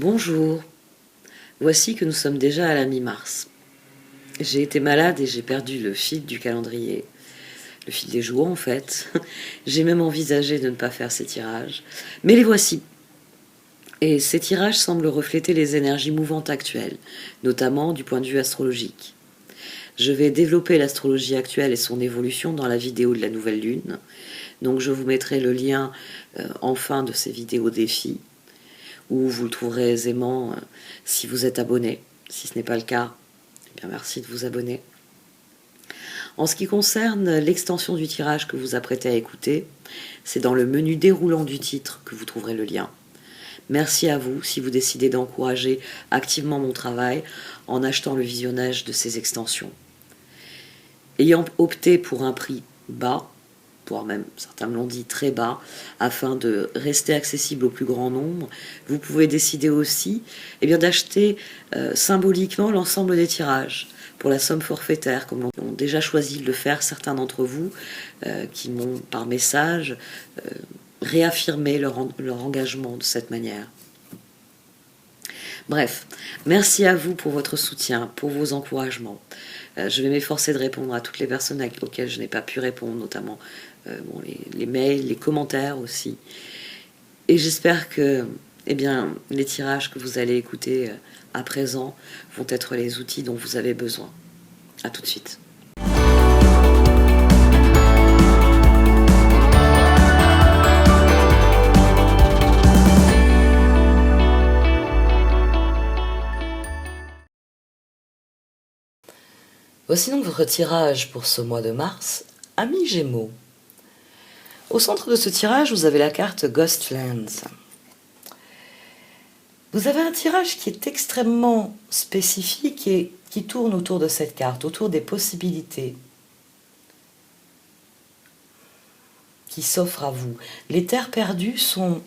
Bonjour, voici que nous sommes déjà à la mi-mars. J'ai été malade et j'ai perdu le fil du calendrier, le fil des jours en fait. J'ai même envisagé de ne pas faire ces tirages, mais les voici. Et ces tirages semblent refléter les énergies mouvantes actuelles, notamment du point de vue astrologique. Je vais développer l'astrologie actuelle et son évolution dans la vidéo de la nouvelle lune, donc je vous mettrai le lien en fin de ces vidéos défis, où vous le trouverez aisément si vous êtes abonné. Si ce n'est pas le cas, eh bien merci de vous abonner. En ce qui concerne l'extension du tirage que vous apprêtez à écouter, c'est dans le menu déroulant du titre que vous trouverez le lien. Merci à vous si vous décidez d'encourager activement mon travail en achetant le visionnage de ces extensions. Ayant opté pour un prix bas, voire même certains me l'ont dit très bas, afin de rester accessible au plus grand nombre, vous pouvez décider aussi d'acheter symboliquement l'ensemble des tirages pour la somme forfaitaire, comme ont déjà choisi de le faire certains d'entre vous qui m'ont par message réaffirmé leur engagement de cette manière. Bref, merci à vous pour votre soutien, pour vos encouragements. Je vais m'efforcer de répondre à toutes les personnes auxquelles je n'ai pas pu répondre, notamment les mails, les commentaires aussi. Et j'espère que les tirages que vous allez écouter à présent vont être les outils dont vous avez besoin. À tout de suite. Voici donc votre tirage pour ce mois de mars, amis Gémeaux. Au centre de ce tirage, vous avez la carte Ghostlands. Vous avez un tirage qui est extrêmement spécifique et qui tourne autour de cette carte, autour des possibilités qui s'offrent à vous. Les terres perdues sont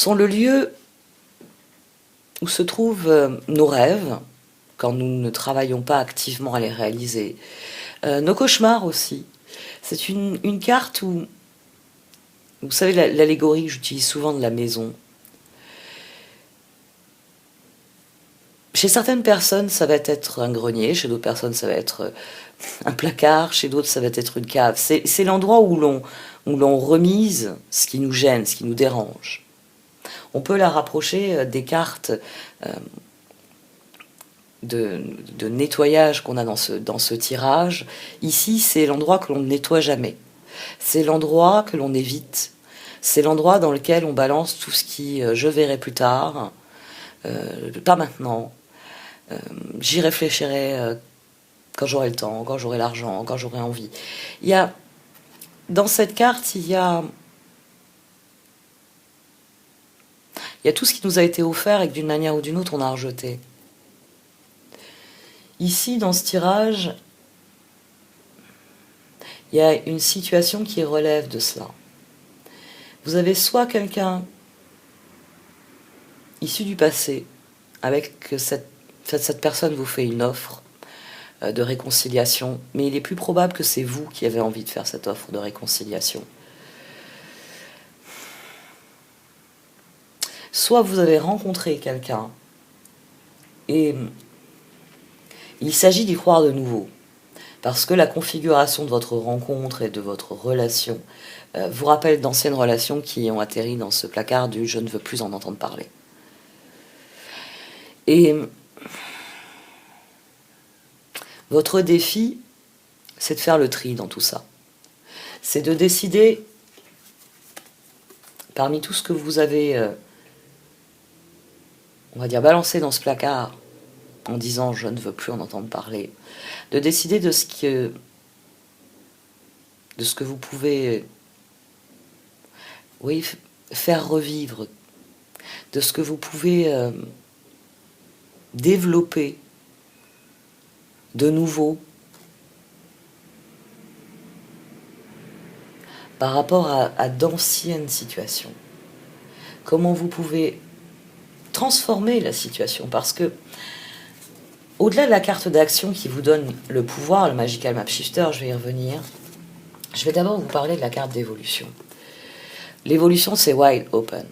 le lieu où se trouvent nos rêves, quand nous ne travaillons pas activement à les réaliser. Nos cauchemars aussi. C'est une carte où, vous savez, l'allégorie que j'utilise souvent de la maison. Chez certaines personnes, ça va être un grenier, chez d'autres personnes, ça va être un placard, chez d'autres, ça va être une cave. C'est l'endroit où l'on remise ce qui nous gêne, ce qui nous dérange. On peut la rapprocher des cartes de nettoyage qu'on a dans ce tirage. Ici, c'est l'endroit que l'on ne nettoie jamais. C'est l'endroit que l'on évite. C'est l'endroit dans lequel on balance tout ce qui je verrai plus tard, pas maintenant. J'y réfléchirai quand j'aurai le temps, quand j'aurai l'argent, quand j'aurai envie. Dans cette carte, il y a tout ce qui nous a été offert et que d'une manière ou d'une autre, on a rejeté. Ici, dans ce tirage, il y a une situation qui relève de cela. Vous avez soit quelqu'un issu du passé, avec que cette personne vous fait une offre de réconciliation, mais il est plus probable que c'est vous qui avez envie de faire cette offre de réconciliation. Soit vous avez rencontré quelqu'un et il s'agit d'y croire de nouveau, parce que la configuration de votre rencontre et de votre relation vous rappelle d'anciennes relations qui ont atterri dans ce placard du « je ne veux plus en entendre parler ». Et votre défi, c'est de faire le tri dans tout ça. C'est de décider, parmi tout ce que vous avez, on va dire, balancé dans ce placard, en disant « je ne veux plus en entendre parler », de décider de ce que vous pouvez faire revivre, de ce que vous pouvez développer de nouveau par rapport à d'anciennes situations. Comment vous pouvez transformer la situation, parce que au-delà de la carte d'action qui vous donne le pouvoir, le Magical Map Shifter, je vais y revenir, je vais d'abord vous parler de la carte d'évolution. L'évolution, c'est wide open.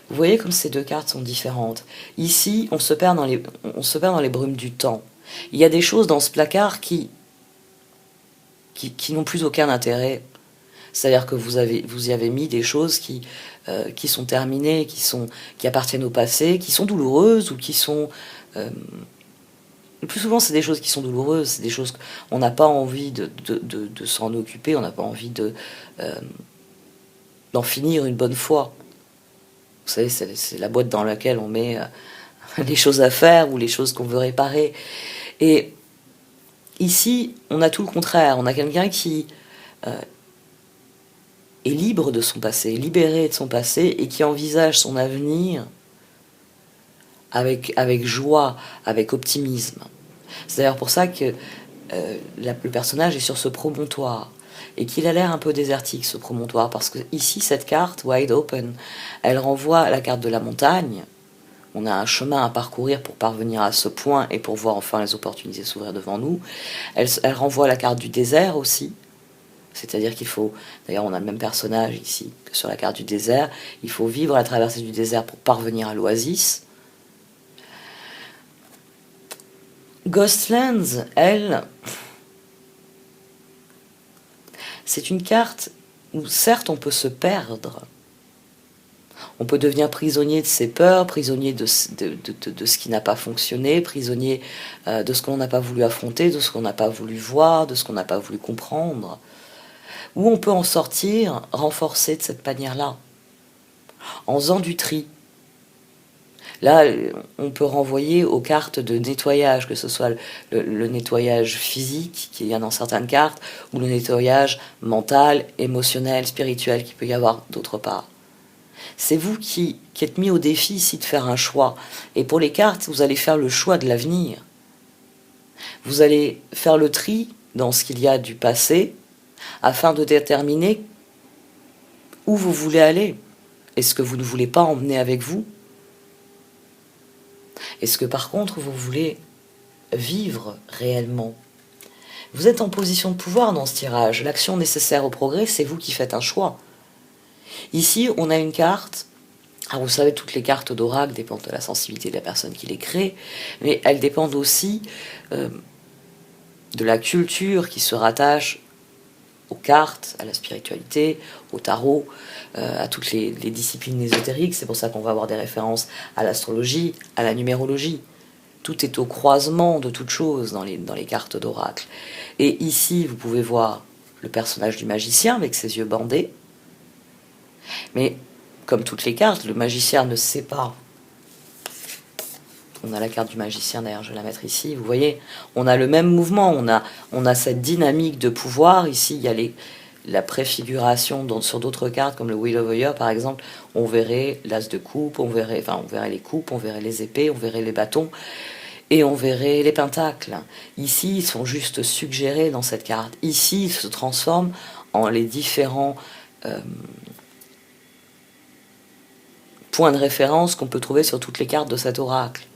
Vous voyez comme ces deux cartes sont différentes. Ici, on se perd dans les brumes du temps. Il y a des choses dans ce placard qui n'ont plus aucun intérêt. C'est-à-dire que vous y avez mis des choses qui sont terminées, qui appartiennent au passé, qui sont douloureuses ou qui sont... le plus souvent, c'est des choses qui sont douloureuses, c'est des choses qu'on n'a pas envie de s'en occuper, on n'a pas envie d'en finir une bonne fois. Vous savez, c'est la boîte dans laquelle on met les choses à faire ou les choses qu'on veut réparer. Et ici, on a tout le contraire. On a quelqu'un qui est libre de son passé, libéré de son passé et qui envisage son avenir avec joie, avec optimisme. C'est d'ailleurs pour ça que le personnage est sur ce promontoire et qu'il a l'air un peu désertique, ce promontoire, parce que ici, cette carte, Wide Open, elle renvoie à la carte de la montagne. On a un chemin à parcourir pour parvenir à ce point et pour voir enfin les opportunités s'ouvrir devant nous. Elle renvoie à la carte du désert aussi. C'est-à-dire qu'il faut, d'ailleurs on a le même personnage ici que sur la carte du désert, il faut vivre la traversée du désert pour parvenir à l'oasis. Ghostlands, elle, c'est une carte où certes on peut se perdre, on peut devenir prisonnier de ses peurs, prisonnier de ce qui n'a pas fonctionné, prisonnier de ce qu'on n'a pas voulu affronter, de ce qu'on n'a pas voulu voir, de ce qu'on n'a pas voulu comprendre. Ou on peut en sortir renforcé de cette manière-là, en faisant du tri. Là, on peut renvoyer aux cartes de nettoyage, que ce soit le nettoyage physique qu'il y a dans certaines cartes, ou le nettoyage mental, émotionnel, spirituel qu'il peut y avoir d'autre part. C'est vous qui êtes mis au défi ici de faire un choix. Et pour les cartes, vous allez faire le choix de l'avenir. Vous allez faire le tri dans ce qu'il y a du passé, afin de déterminer où vous voulez aller. Est-ce que vous ne voulez pas emmener avec vous ? Est-ce que par contre vous voulez vivre réellement ? Vous êtes en position de pouvoir dans ce tirage. L'action nécessaire au progrès, c'est vous qui faites un choix. Ici, on a une carte. Alors vous savez, toutes les cartes d'oracle dépendent de la sensibilité de la personne qui les crée, mais elles dépendent aussi de la culture qui se rattache aux cartes, à la spiritualité, au tarot, à toutes les disciplines ésotériques. C'est pour ça qu'on va avoir des références à l'astrologie, à la numérologie. Tout est au croisement de toutes choses dans les cartes d'oracle. Et ici, vous pouvez voir le personnage du magicien avec ses yeux bandés. Mais comme toutes les cartes, le magicien ne sait pas. On a la carte du magicien, d'ailleurs, je vais la mettre ici. Vous voyez, on a le même mouvement, on a cette dynamique de pouvoir. Ici, il y a la préfiguration sur d'autres cartes, comme le Wheel of the Year, par exemple. On verrait l'as de coupe, on verrait les coupes, on verrait les épées, on verrait les bâtons, et on verrait les pentacles. Ici, ils sont juste suggérés dans cette carte. Ici, ils se transforment en les différents points de référence qu'on peut trouver sur toutes les cartes de cet oracle.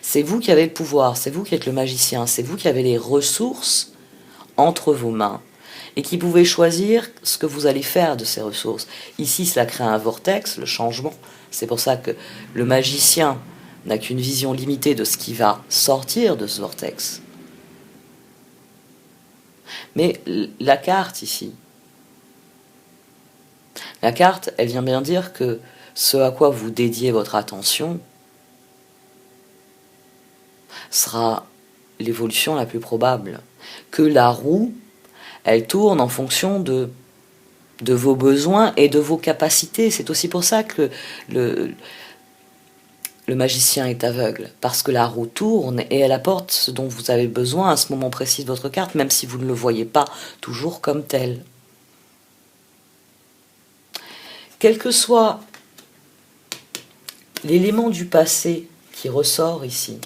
C'est vous qui avez le pouvoir, c'est vous qui êtes le magicien, c'est vous qui avez les ressources entre vos mains et qui pouvez choisir ce que vous allez faire de ces ressources. Ici, cela crée un vortex, le changement. C'est pour ça que le magicien n'a qu'une vision limitée de ce qui va sortir de ce vortex. Mais la carte ici, la carte, elle vient bien dire que ce à quoi vous dédiez votre attention sera l'évolution la plus probable. Que la roue, elle tourne en fonction de vos besoins et de vos capacités. C'est aussi pour ça que le magicien est aveugle, parce que la roue tourne et elle apporte ce dont vous avez besoin à ce moment précis de votre carte, même si vous ne le voyez pas toujours comme tel. Quel que soit l'élément du passé qui ressort ici,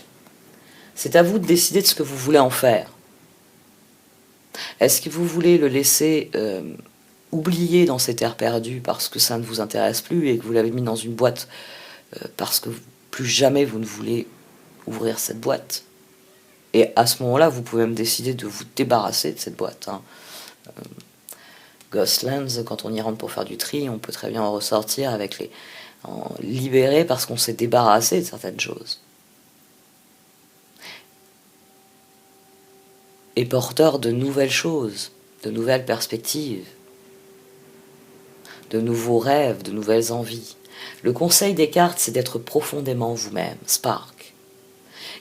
c'est à vous de décider de ce que vous voulez en faire. Est-ce que vous voulez le laisser oublier dans ces terres perdues parce que ça ne vous intéresse plus et que vous l'avez mis dans une boîte parce que plus jamais vous ne voulez ouvrir cette boîte ? Et à ce moment-là, vous pouvez même décider de vous débarrasser de cette boîte. Ghostlands, quand on y rentre pour faire du tri, on peut très bien en ressortir libéré parce qu'on s'est débarrassé de certaines choses. Et porteur de nouvelles choses, de nouvelles perspectives, de nouveaux rêves, de nouvelles envies. Le conseil des cartes, c'est d'être profondément vous-même, Spark.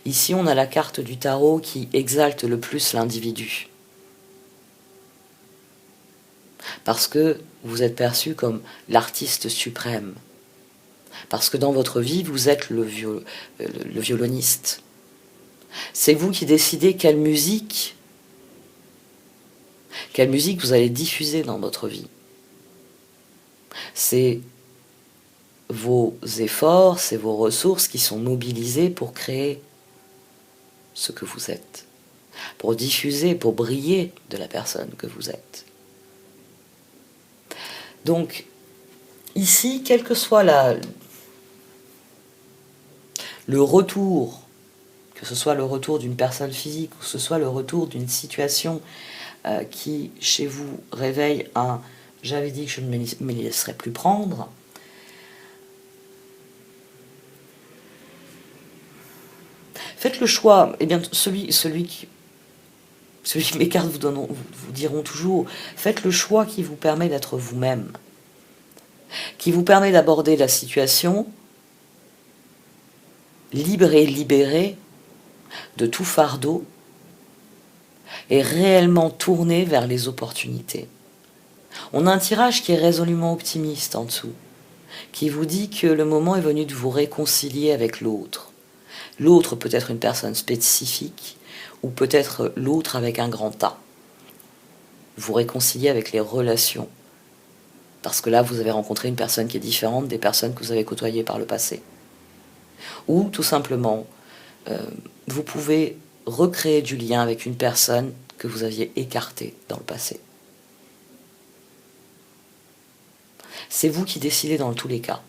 Ici, on a la carte du tarot qui exalte le plus l'individu. Parce que vous êtes perçu comme l'artiste suprême. Parce que dans votre vie, vous êtes le violoniste. C'est vous qui décidez quelle musique vous allez diffuser dans votre vie. C'est vos efforts, c'est vos ressources qui sont mobilisées pour créer ce que vous êtes, pour diffuser, pour briller de la personne que vous êtes. Donc, ici, quel que soit le retour, que ce soit le retour d'une personne physique ou que ce soit le retour d'une situation qui, chez vous, réveille un « j'avais dit que je ne me laisserais plus prendre », faites le choix, eh bien, celui que mes cartes vous diront toujours, faites le choix qui vous permet d'être vous-même, qui vous permet d'aborder la situation libre et libéré de tout fardeau et réellement tourné vers les opportunités. On a un tirage qui est résolument optimiste en dessous, qui vous dit que le moment est venu de vous réconcilier avec l'autre. L'autre peut être une personne spécifique, ou peut-être l'autre avec un grand A. Vous réconcilier avec les relations. Parce que là, vous avez rencontré une personne qui est différente des personnes que vous avez côtoyées par le passé. Ou, tout simplement, vous pouvez recréer du lien avec une personne que vous aviez écartée dans le passé. C'est vous qui décidez dans tous les cas.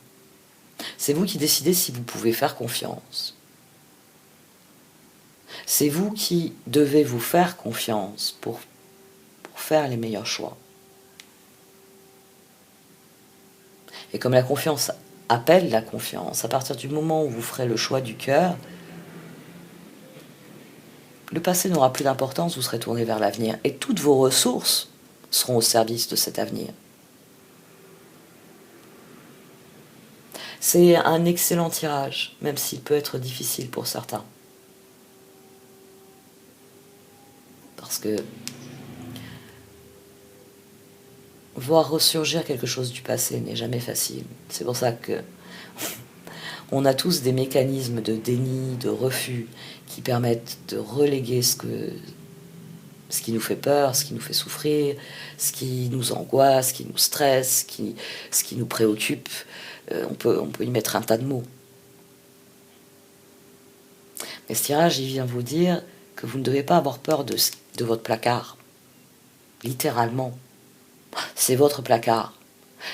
C'est vous qui décidez si vous pouvez faire confiance. C'est vous qui devez vous faire confiance pour faire les meilleurs choix. Et comme la confiance appelle la confiance, à partir du moment où vous ferez le choix du cœur, le passé n'aura plus d'importance, vous serez tourné vers l'avenir. Et toutes vos ressources seront au service de cet avenir. C'est un excellent tirage, même s'il peut être difficile pour certains. Parce que voir ressurgir quelque chose du passé n'est jamais facile. C'est pour ça que on a tous des mécanismes de déni, de refus, qui permettent de reléguer ce qui nous fait peur, ce qui nous fait souffrir, ce qui nous angoisse, ce qui nous stresse, ce qui nous préoccupe. On peut y mettre un tas de mots. Mais ce tirage, il vient vous dire que vous ne devez pas avoir peur de votre placard. Littéralement. C'est votre placard.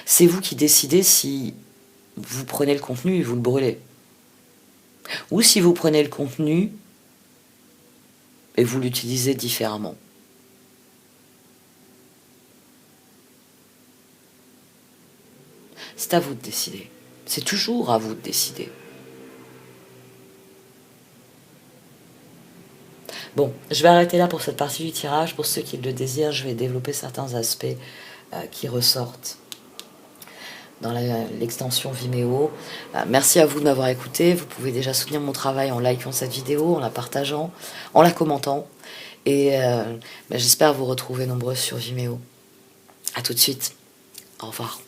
C'est vous qui décidez si vous prenez le contenu et vous le brûlez. Ou si vous prenez le contenu et vous l'utilisez différemment. C'est à vous de décider. C'est toujours à vous de décider. Bon, je vais arrêter là pour cette partie du tirage. Pour ceux qui le désirent, je vais développer certains aspects qui ressortent dans l'extension Vimeo. Merci à vous de m'avoir écouté. Vous pouvez déjà soutenir mon travail en likant cette vidéo, en la partageant, en la commentant. Et j'espère vous retrouver nombreux sur Vimeo. À tout de suite. Au revoir.